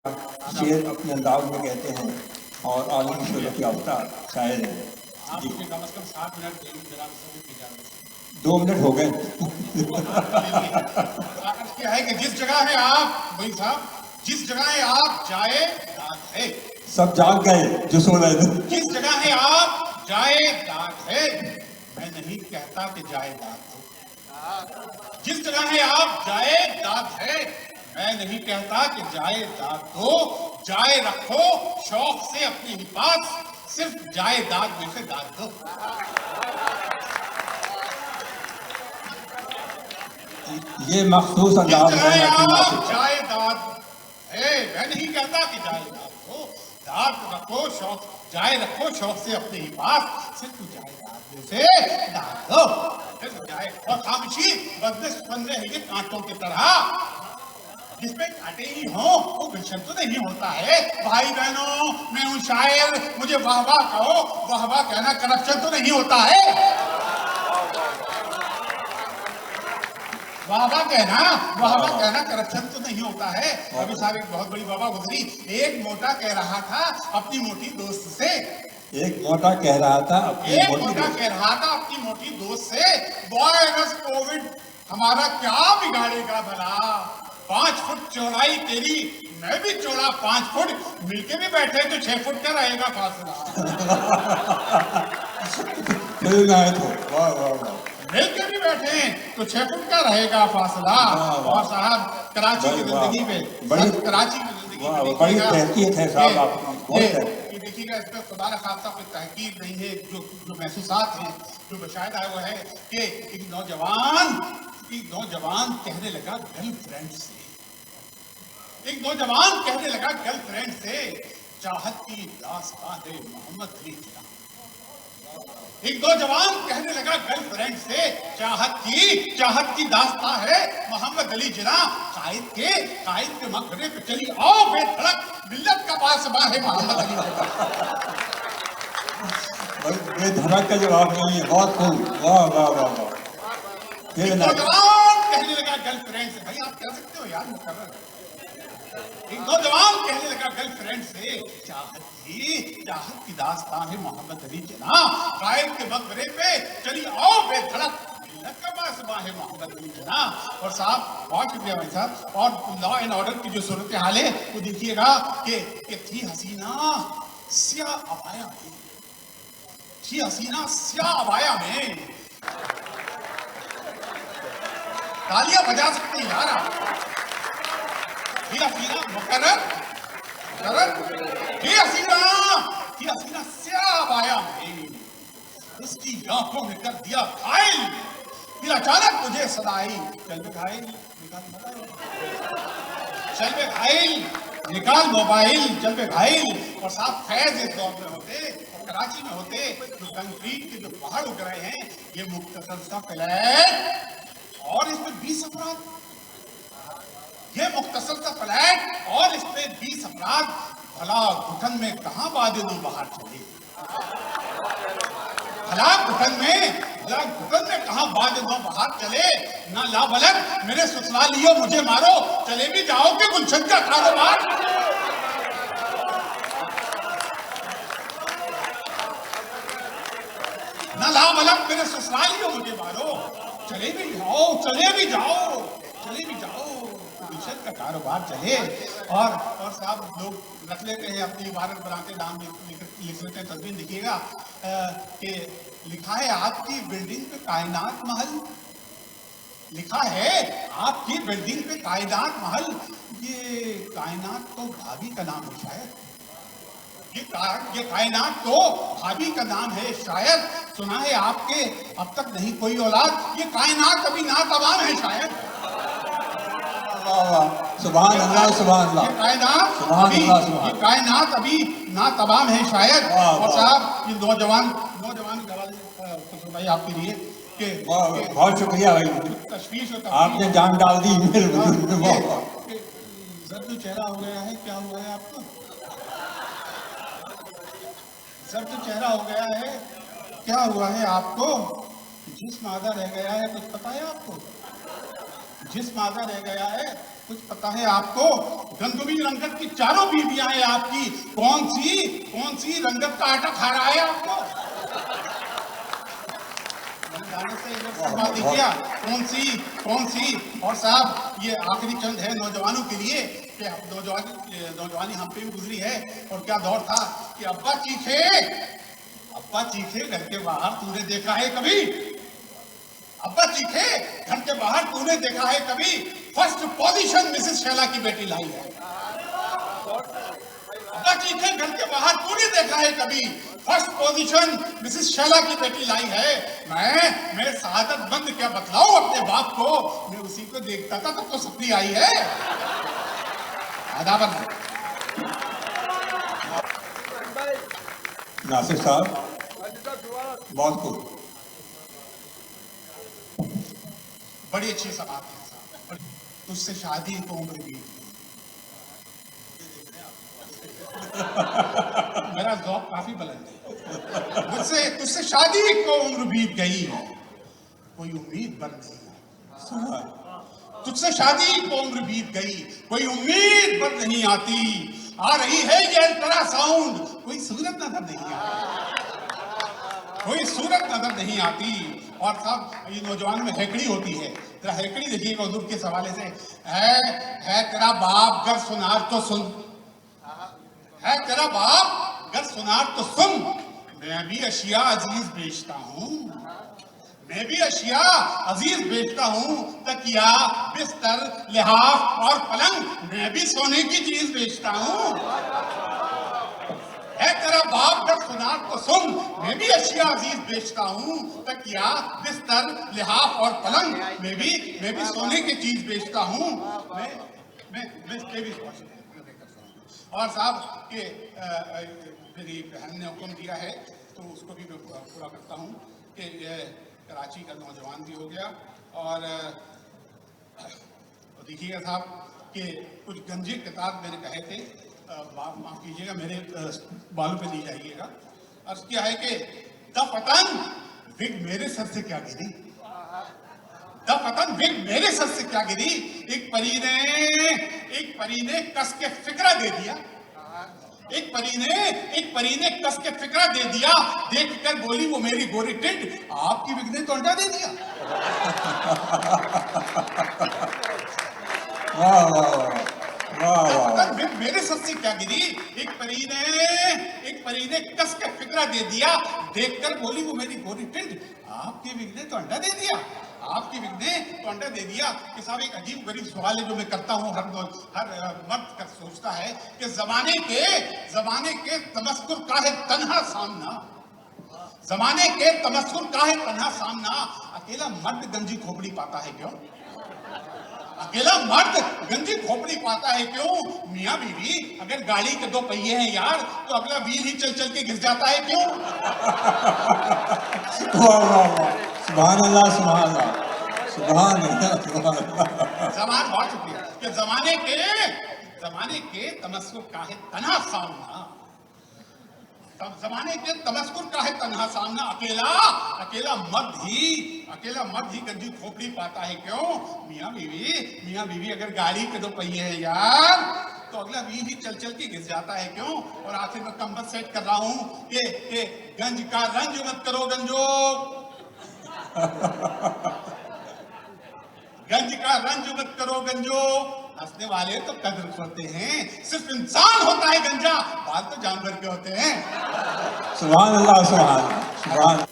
शेर अपने अंदाज में कहते हैं और आलमी शोहरत याफ्ता शायर हैं। आप मुझे कम से कम 7 मिनट देंगे, मेरा इजाजत 2 मिनट हो गए। क्या है कि जिस जगह है आप भाई साहब, जिस जगह है आप जाए दाग है। सब जाग गए जो सो रहे थे। जिस जगह है आप जाए दाग है, मैं नहीं कहता कि जाए दाग दो। जिस जगह है आप जाए दाग है, मैं नहीं कहता कि जाए दाग दो। जाए रखो शौक से अपने ही पास, सिर्फ जाए दाग में से दाग दो। ये मखसूस अंदाज है जाए दाग है, मैं नहीं कहता कि जाए दाग दो। दाग रखो शौक, जाए रखो शौक से अपने ही पास, सिर्फ जाए दाग में से दाग दो। जाए और खामोशी बदले बंदे हैं ये कांटों की तरह, जिसमें कांटे ही हो वो गुलशन तो नहीं होता है। भाई बहनों, मैं हूं शायर, मुझे वाह वाह कहो, वाह वाह कहना करप्शन तो नहीं होता है। वाह वाह कहना करप्शन तो नहीं होता है। अभी साहब एक बहुत बड़ी बाबा गुजरी, एक मोटा कह रहा था अपनी मोटी दोस्त से, एक मोटा कह रहा था अपनी मोटी दोस्त से, वायरस कोविड हमारा क्या बिगाड़ेगा भला। 5 फुट चौड़ाई तेरी, मैं भी चौड़ा 5 फुट, मिलके भी बैठे तो 6 फुट का रहेगा फासला। मिलके भी बैठे तो 6 फुट का रहेगा फासला। और साहब कराची की जिंदगी में, कराची की जिंदगी में बड़ी तहकीक है साहब आपकी। देखिएगा, इसमें खुदा न खासा कोई तहकीक नहीं है, जो महसूसात हैं, जो बशायद है वो है कि एक नौजवान कहने लगा गर्लफ्रेंड से, चाहत की दास्तां है मोहम्मद अली जिना। एक नौजवान कहने लगा गर्लफ्रेंड से, चाहत की दास्तां है मोहम्मद अली जिना। कायद के मकबरे पे चली आओ बेधड़क, मिल्लत का पासबा है मोहम्मद अली जिना। बेधड़क का जवाब नहीं है, बहुत खूब, वाह वाह वाह वाह। नौजवान कहने लगा गर्लफ्रेंड से, भाई आप कह सकते हो यार मुकर्रर। एक नौजवान कहने लगा गर्लफ्रेंड से, चाहत की दास्तां है मोहम्मद अली जिना। कायद के मकबरे पे चली आओ बेधड़क, मिल्लत का पासबा है मोहम्मद अली जिना। और साहब बहुत शुक्रिया भाई साहब। और लॉ एंड ऑर्डर की जो सूरत हाल है वो देखिएगा कि थी हसीना स्याह अबाया में, तालियां बजा सकते हैं यार आप। मुकर्रर हसीना स्याह अबाया में, उसकी आंखों में कर दिया घायल, फिर अचानक मुझे सदाई, चल बे घायल निकाल मोबाइल, चल बे घायल। और साहब फैज इस दौर में होते, कराची में होते, जो कंक्रीट के जो पहाड़ उग रहे हैं, ये मुख्तसर सा फ्लैट और इसमें 20 अफराद, ये मुख्तसर सा फ्लैट और इसमें 20 अफराद, भला घुटन में कहां बादलों बाहर चले, भला घुटन में कहां बादलों बाहर चले। ना लाबलग मेरे ससुरालियों मुझे मारो, चले भी जाओ कि गुलशन का कारोबार। ना लाबलग मेरे ससुरालियों मुझे मारो, चले भी जाओ गुलशन का कारोबार चले। और साहब लोग रख लेते हैं अपनी इबारत बनाते, नाम लिख लेते हैं, तस्वीर लिखिएगा कि लिखा है आपकी बिल्डिंग पे कायनात महल, लिखा है आपकी बिल्डिंग पे कायनात महल। ये कायनात तो भाभी का नाम है शायद, ये कायनात तो भाभी का नाम है शायद। सुना है आपके अब तक नहीं कोई औलाद, ये कायनात अभी नातवान है शायद। सुभान अल्लाह, सुभान अल्लाह। ये कायनात अभी नातवाम है शायद। और साहब ये नौजवान भाई आपके लिए कि बहुत शुक्रिया भाई, तशवीश आपने जान डाल दी मेरे बुजुर्ग में। जर्द चेहरा हो गया है, क्या हुआ है आपको? जर्द चेहरा हो गया है, क्या हुआ है आपको? जिस्म आधा रह गया है, कुछ पता है आपको? जिस्म आधा रह गया है, कुछ पता है आपको? गंदुमी रंगत की चारों बीवियां हैं आपकी, कौन सी रंगत का आटा खा रहा है आपको? दिखिया कौन सी। और साहब ये आखिरी चंद है नौजवानों के लिए कि नौजवानी हम पे भी गुजरी है। और क्या दौर था कि अब्बा चीखे घर के बाहर तूने देखा है कभी? अब्बा चीखे घर के बाहर तूने देखा है कभी? फर्स्ट पोजीशन मिसेस शैला की बेटी लाई है। अब्बा चीखे घर के बाहर तूने देखा है कभी? फर्स्ट पोजीशन मिसेस शैला की बेटी लाई है। मैं शहादत बंद क्या बतलाऊं अपने बाप को, मैं उसी को देखता था तो सपनी आई है। अदाबत नासिर साहब बहुत खूब, बड़ी अच्छी सबात है साहब। तुझसे शादी को उम्र बीत गई। मेरा ज़ौक़ काफी बुलंद है। तुझसे शादी को उम्र बीत गई, कोई उम्मीद बन नहीं। तुझसे शादी को उम्र बीत गई, कोई उम्मीद बन नहीं आती। आ रही है ये अल्ट्रासाउंड, कोई सूरत नजर नहीं आती, कोई सूरत नजर नहीं आती। और साहब ये नौजवान में हैकड़ी होती है, तेरा हैकड़ी देखिएगा हुजूर के हवाले से है तेरा बाप गर सुनार तो सुन, है तेरा बाप गर सुनार तो सुन। मैं भी अशिया अजीज बेचता हूँ, मैं भी अशिया अजीज बेचता हूँ। तकिया बिस्तर लिहाफ और पलंग मैं भी सोने की चीज बेचता हूँ। है तेरा बाप गर सुनार तो सुन, मैं भी अशिया अजीज बेचता हूँ। तकिया बिस्तर लिहाफ और पलंग मैं भी सोने की चीज बेचता हूँ। मैं भी और साहब के मेरी बहन ने हुक्म दिया है तो उसको भी मैं पूरा करता हूँ कि कराची का नौजवान भी हो गया। और देखिएगा साहब कि कुछ गंजे किताब मैंने कहे थे, माफ कीजिएगा मेरे बालों पे नहीं जाइएगा। अर्ज क्या है कि द पतन विग मेरे सर से क्या गिरी, द पतन विग मेरे सर से क्या गिरी। एक परी ने कस के फिक्रा दे दिया, एक परी ने कस के फिक्रा दे दिया। देख कर बोली वो मेरी गोरी टिंड, आपकी विग ने तो अंडा दे दिया। वाह वाह वाह। मेरे सर से क्या गिरी, एक परी ने कस के फिक्रा दे दिया। देखकर बोली वो मेरी गोरी टिंड, आपकी विग ने तो अंडा दे दिया, आपकी विग ने तो अंडा दे दिया। कि साहब एक अजीब गरीब सवाल है जो मैं करता हूँ, हर मर्द कर सोचता है कि जमाने के तमस्कुर का है तन्हा सामना, जमाने के तमस्कुर का है तन्हा सामना। अकेला मर्द गंजी खोपड़ी पाता है क्यों, अकेला मर्द गंजी खोपड़ी पाता है क्यों। मियाँ बीवी अगर गाड़ी के दो पहिए हैं यार तो अगला व्हील ही चल चल के गिर जाता है क्यों। वाह वाह वाह, सुभान अल्लाह सुभान अल्लाह सुभान अल्लाह। जमान बहुत शुक्रिया कि जमाने के तमस्कुर का है तन्हा सामना, जमाने के तमस्कुर का है तन्हा सामना। अकेला मर्द ही गंजी खोपड़ी पाता है क्यों। मियाँ बीवी अगर गाड़ी के दो पहिए हैं यार तो अगला व्हील ही चल चल के घिस जाता है क्यों। और आखिर में कंबल सेट कर रहा हूं कि गंज का रंज मत करो गंजो, गंज का रंज मत करो गंजो। हंसने वाले तो कद्र करते हैं, सिर्फ इंसान होता है गंजा, बाल तो जानवर के होते हैं। सुभान अल्लाह सुभान।